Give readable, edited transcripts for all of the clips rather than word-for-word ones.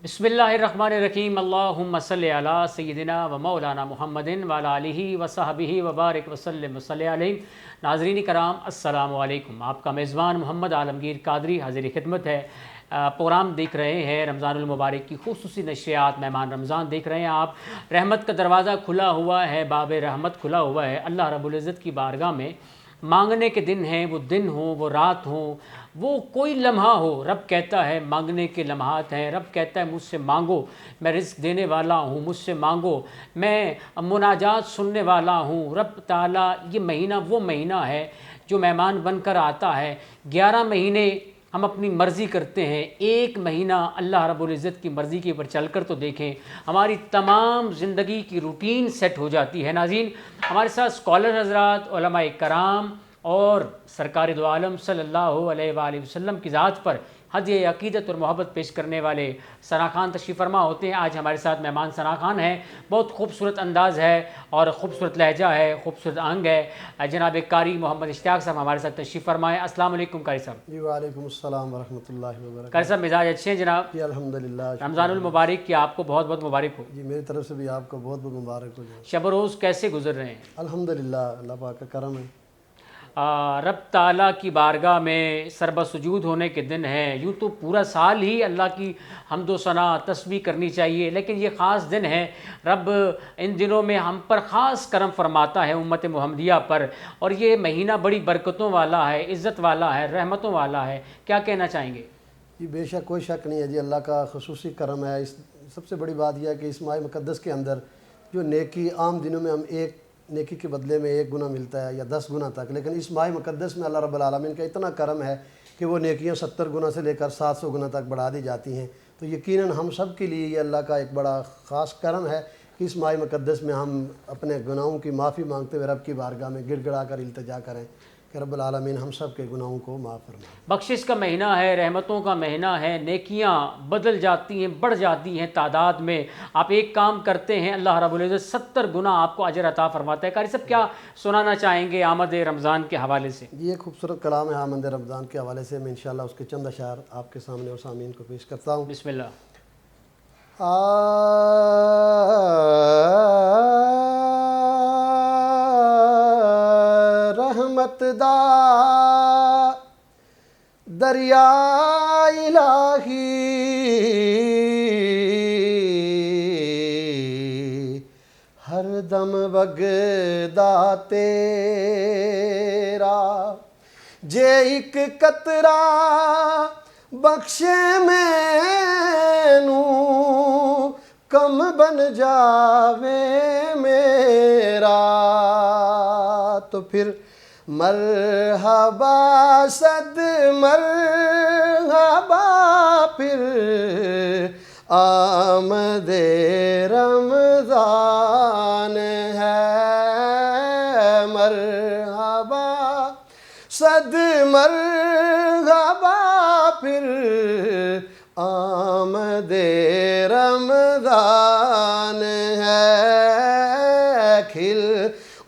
بسم اللہ الرحمن الرحیم اللہم صلی علی سیدنا و مولانا محمد وعلی آلہ وصحبہ وبارک وسلم وصلی علیہ۔ ناظرین کرام السلام علیکم، آپ کا میزبان محمد عالمگیر قادری حاضر خدمت ہے۔ پروگرام دیکھ رہے ہیں رمضان المبارک کی خصوصی نشریات، مہمان رمضان دیکھ رہے ہیں آپ۔ رحمت کا دروازہ کھلا ہوا ہے، باب رحمت کھلا ہوا ہے۔ اللہ رب العزت کی بارگاہ میں مانگنے کے دن ہیں، وہ دن ہوں، وہ رات ہوں، وہ کوئی لمحہ ہو، رب کہتا ہے مانگنے کے لمحات ہیں۔ رب کہتا ہے مجھ سے مانگو، میں رزق دینے والا ہوں، مجھ سے مانگو، میں مناجات سننے والا ہوں۔ رب تعالیٰ یہ مہینہ وہ مہینہ ہے جو مہمان بن کر آتا ہے۔ 11 مہینے ہم اپنی مرضی کرتے ہیں، ایک مہینہ اللہ رب العزت کی مرضی کے اوپر چل کر تو دیکھیں، ہماری تمام زندگی کی روٹین سیٹ ہو جاتی ہے۔ ناظرین، ہمارے ساتھ اسکالر حضرات، علماء کرام اور سرکار دو عالم صلی اللہ علیہ وآلہ وسلم کی ذات پر ہدیہ عقیدت اور محبت پیش کرنے والے ثنا خان تشریف فرما ہوتے ہیں۔ آج ہمارے ساتھ مہمان ثنا خان ہیں، بہت خوبصورت انداز ہے اور خوبصورت لہجہ ہے، خوبصورت آنگ ہے۔ جناب قاری محمد اشتیاق صاحب ہمارے ساتھ تشریف فرمائے۔ السلام علیکم قاری صاحب۔ جی وعلیکم السلام ورحمۃ اللہ وبرکاتہ۔ قاری صاحب مزاج اچھے ہیں جناب؟ جی الحمدللہ، رمضان المبارک کی آپ کو بہت بہت مبارک ہو۔ جی میری طرف سے بھی آپ کو بہت بہت مبارک ہو جائے۔ شب و روز کیسے گزر رہے ہیں؟ الحمدللہ، اللہ پاک کا کرم ہے۔ رب تعالیٰ کی بارگاہ میں سربہ سجود ہونے کے دن ہیں۔ یوں تو پورا سال ہی اللہ کی حمد و ثنا تسبیح کرنی چاہیے، لیکن یہ خاص دن ہے، رب ان دنوں میں ہم پر خاص کرم فرماتا ہے، امت محمدیہ پر، اور یہ مہینہ بڑی برکتوں والا ہے، عزت والا ہے، رحمتوں والا ہے۔ کیا کہنا چاہیں گے؟ جی بے شک کوئی شک نہیں ہے جی، اللہ کا خصوصی کرم ہے۔ سب سے بڑی بات یہ ہے کہ اس ماہ مقدس کے اندر جو نیکی عام دنوں میں ہم ایک نیکی کے بدلے میں 1 گنا ملتا ہے یا 10 گنا تک، لیکن اس ماہ مقدس میں اللہ رب العالمین کا اتنا کرم ہے کہ وہ نیکیاں 70 گنا سے لے کر 700 گنا تک بڑھا دی جاتی ہیں۔ تو یقیناً ہم سب کے لیے یہ اللہ کا ایک بڑا خاص کرم ہے کہ اس ماہ مقدس میں ہم اپنے گناہوں کی معافی مانگتے ہوئے رب کی بارگاہ میں گڑ گڑا کر التجا کریں کہ رب العالمین ہم سب کے گناہوں کو معاف فرمائے۔ بخشش کا مہینہ ہے، رحمتوں کا مہینہ ہے، نیکیاں بدل جاتی ہیں، بڑھ جاتی ہیں تعداد میں۔ آپ ایک کام کرتے ہیں، اللہ رب العزت 70 گنا آپ کو اجر عطا فرماتا ہے۔ قاری صاحب کیا سنانا چاہیں گے آمد رمضان کے حوالے سے؟ یہ خوبصورت کلام ہے آمد رمضان کے حوالے سے، میں انشاءاللہ اس کے چند اشعار آپ کے سامنے اور سامعین کو پیش کرتا ہوں۔ بسم اللہ۔ رحمت دا دریا الہی ہر دم وگدا تیرا، جے ایک قطرہ بخشے مینوں کم بن جاوے میرا، تو پھر مرحبا صد مرحبا پھر آمد رمضان ہے، مرحبا صد مرحبا پھر آمد رمضان ہے، کھل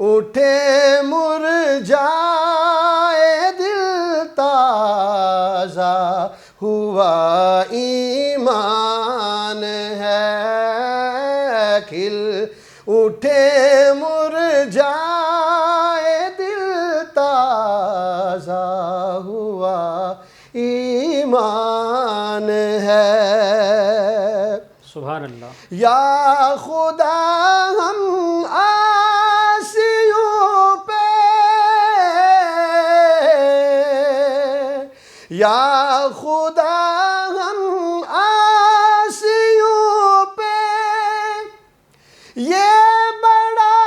اٹھے مرجائے دل تازہ ہوا ایمان ہے، کھل اٹھے مرجائے دل تازہ ہوا ایمان ہے۔ سبحان اللہ۔ یا خدا ہم آسیوں پہ، یا خدا ہم آسیوں پہ یہ بڑا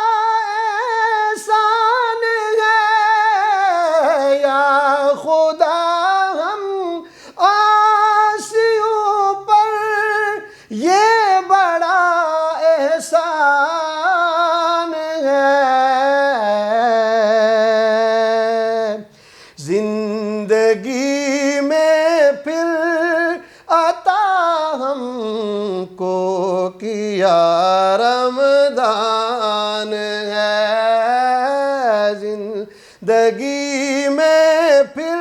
احسان ہے، یا خدا ہم آسیوں پر یہ بڑا احسان ہے، زندگی میں پھر عطا ہم کو کیا رمضان ہے، زندگی میں پھر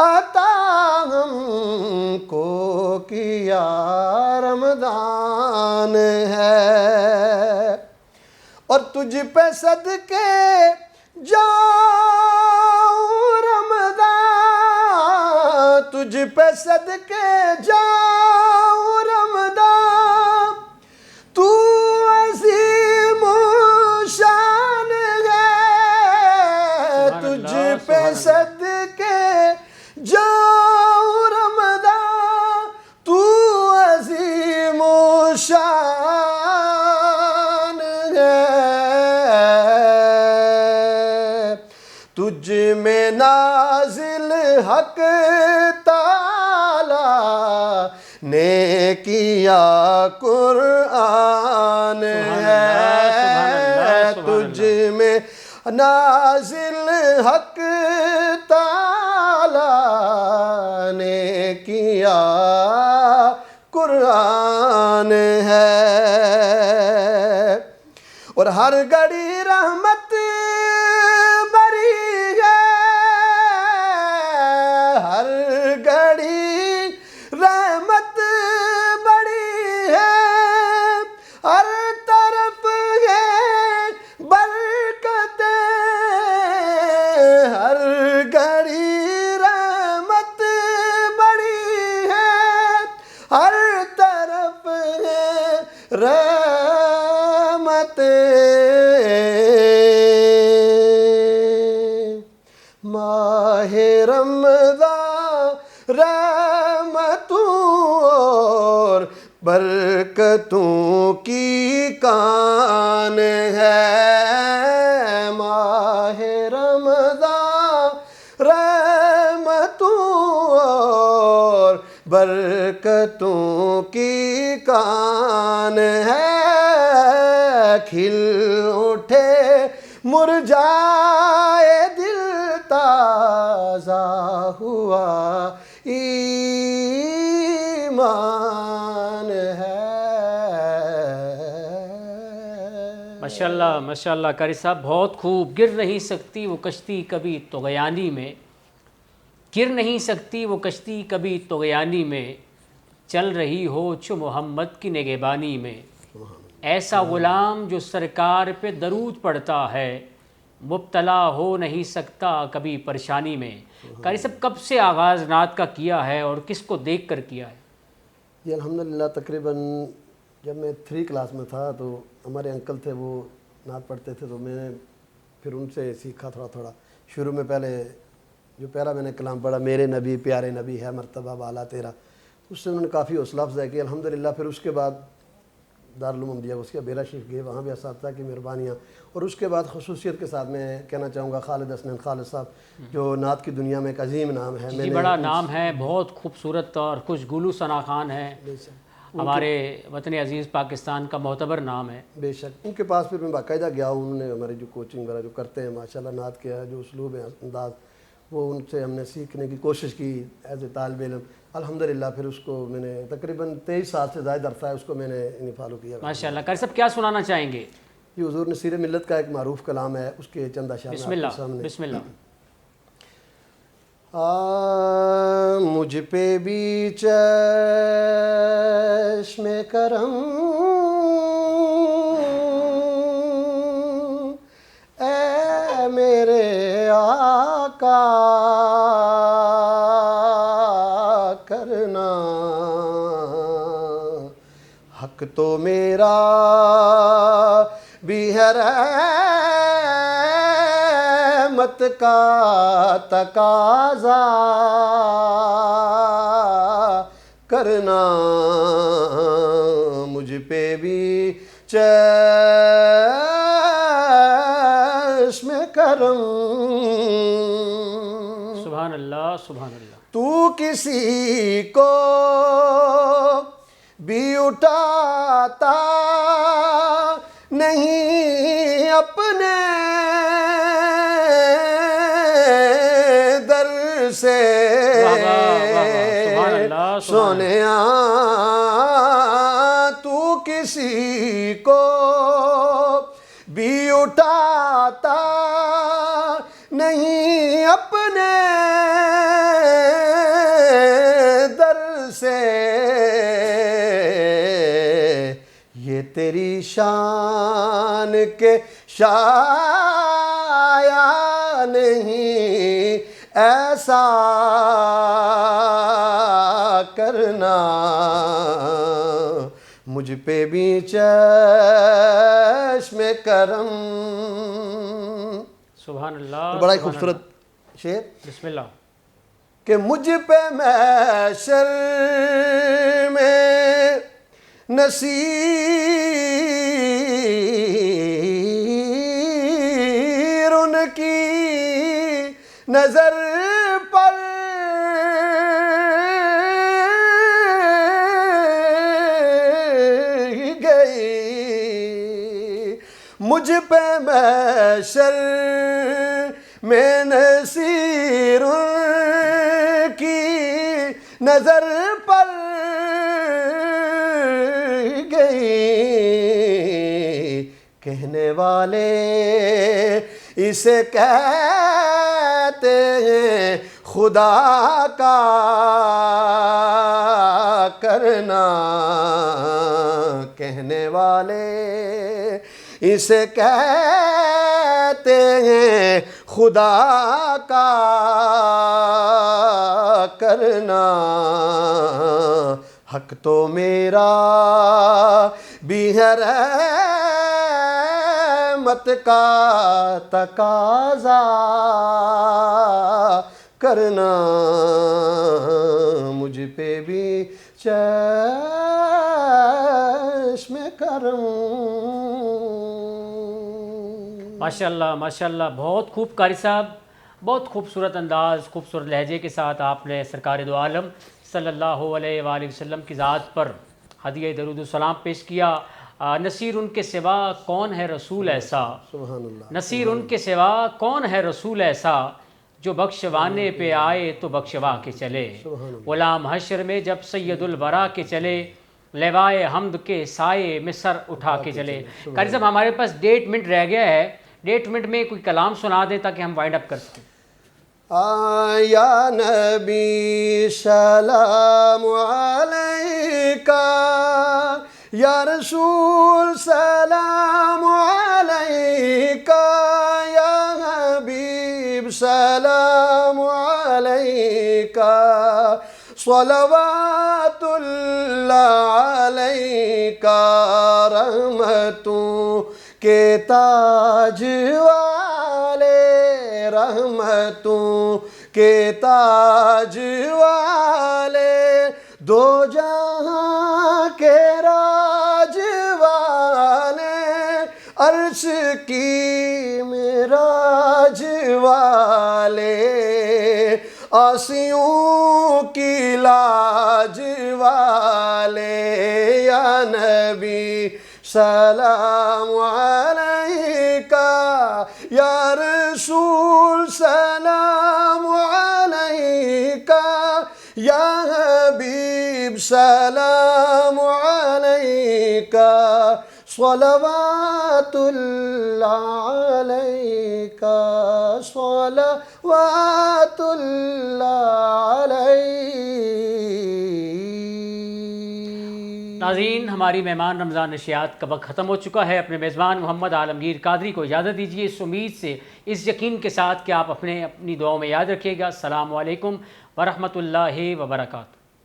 عطا ہم کو کیا رمضان ہے، اور تجھ پہ صدقے جاؤں رمضان، تجھ پہ صدقے جاؤں رمضان، تو عظیم شان ہے، تجھ پہ صدقے جاؤں رمضان، تو عظیم شان ہے، تجھ میں نازل حق تعالی نے کیا قرآن ہے، تجھ میں نازل حق تعالی نے کیا قرآن ہے، اور ہر گھڑی رحمت بری ہے، ہر گھڑی رحمت بڑی ہے، ہر طرف ہے برکتیں، ہر گھڑی رحمت بڑی ہے، ہر طرف ہے رحمتیں، ماہ رمضان رحمتوں اور برکتوں کی کان ہے، ماہ رمضان رحمتوں اور برکتوں کی کان ہے، کھل اٹھے مرجائے دل، تازہ ہوا ایمان ہے۔ ماشاءاللہ ماشاءاللہ قاری صاحب، بہت خوب۔ گر نہیں سکتی وہ کشتی کبھی طغیانی میں، گر نہیں سکتی وہ کشتی کبھی طغیانی میں، چل رہی ہو چو محمد کی نگہبانی میں، ایسا غلام جو سرکار پہ درود پڑھتا ہے، مبتلا ہو نہیں سکتا کبھی پریشانی میں۔ قاری صاحب، کب سے آغاز نعت کا کیا ہے اور کس کو دیکھ کر کیا ہے؟ یہ الحمدللہ تقریباً جب میں 3 کلاس میں تھا تو ہمارے انکل تھے، وہ نعت پڑھتے تھے، تو میں نے پھر ان سے سیکھا تھوڑا تھوڑا۔ شروع میں پہلے جو پہلا میں نے کلام پڑھا، میرے نبی پیارے نبی ہے مرتبہ بالا تیرا، اس سے انہوں نے کافی حوصلہ افزائی کی الحمدللہ۔ پھر اس کے بعد دارالعلوم احمدیہ اس کے بیرا شریف گئے، وہاں بھی اساتذہ کی مہربانیاں، اور اس کے بعد خصوصیت کے ساتھ میں کہنا چاہوں گا خالد حسنین خالد صاحب، جو نعت کی دنیا میں ایک عظیم نام ہے۔ جی بڑا نام ہے، بہت خوبصورت اور خوشگلو ثنا خان ہے، ہمارے وطن عزیز پاکستان کا معتبر نام ہے۔ بے شک ان کے پاس پھر میں باقاعدہ گیا ہوں، انہوں نے ہماری جو کوچنگ وغیرہ جو کرتے ہیں ماشاءاللہ، نعت کے جو اسلوب ہے انداز، وہ ان سے ہم نے سیکھنے کی کوشش کی ایز اے طالب علم الحمدللہ۔ پھر اس کو میں نے تقریباً 23 سال سے زائد عرصہ ہے اس کو میں نے فالو کیا۔ ماشاءاللہ قاری صاحب، کیا سنانا چاہیں گے؟ یہ حضور نصیر ملت کا ایک معروف کلام ہے، اس کے چند اشعار بسم اللہ سامنے۔ بسم اللہ۔ مجھ پہ بھی چشم کرم اے میرے آقا کرنا، حق تو میرا بھی ہے رحمت کا تقاضا کرنا، مجھ پہ بھی چشم کرم۔ سبحان اللہ سبحان اللہ۔ تو کسی کو بھی اٹھاتا نہیں اپنے در سے، سونیا تو کسی کو بھی اٹھاتا نہیں اپنے در سے، تیری شان کے شایا نہیں ایسا کرنا، مجھ پہ بھی چشم کرم۔ سبحان اللہ، بڑا ہی خوبصورت شعر، بسم اللہ۔ کہ مجھ پہ محشر میں نصیر ان کی نظر پر گئی، مجھ پہ محشر میں نصیر کی نظر پر گئی، کہنے والے اسے کہتے ہیں خدا کا کرنا، کہنے والے اسے کہتے ہیں خدا کا کرنا، حق تو میرا بھی ہے رحمت کا تقاضا کرنا، مجھ پہ بھی چشم کرم۔ ماشاءاللہ ماشاءاللہ، بہت خوب قاری صاحب، بہت خوبصورت انداز، خوبصورت لہجے کے ساتھ آپ نے سرکار دو عالم صلی اللہ علیہ وآلہ وسلم کی ذات پر ہدیہ درود و سلام پیش کیا۔ نصیر ان کے سوا کون ہے رسول ایسا، سبحان اللہ، نصیر ان کے سوا کون ہے رسول ایسا، جو بخشوانے پہ آئے تو بخشوا کے چلے، غلام حشر میں جب سید الورا کے چلے، لیوائے حمد کے سائے میں سر اٹھا کے چلے۔ قاری صاحب ہمارے پاس 1.5 منٹ رہ گیا ہے، 1.5 منٹ میں کوئی کلام سنا دیں تاکہ ہم وائنڈ اپ کر سکیں۔ یا نبی سلام علیکہ، یا رسول سلام علیکہ، یا حبیب سلام علیکہ، صلوات اللہ علیکہ، رحمتوں کے تاج والے، رحمتوں کے تاج والے، دو جہاں کے راج والے، عرش کی معراج والے، آسیوں کی لاج والے، یا نبی سلام علیکہ، یا رسول سلام علیکہ، یا حبیب سلام علیکہ، صلوات اللہ علیکہ، صلوات اللہ علیکہ۔ ناظرین، ہماری مہمان رمضان نشریات کا وقت ختم ہو چکا ہے۔ اپنے میزبان محمد عالمگیر قادری کو اجازت دیجیے، اس امید سے، اس یقین کے ساتھ کہ آپ اپنی دعاؤں میں یاد رکھیے گا۔ السلام علیکم ورحمۃ اللہ وبرکاتہ۔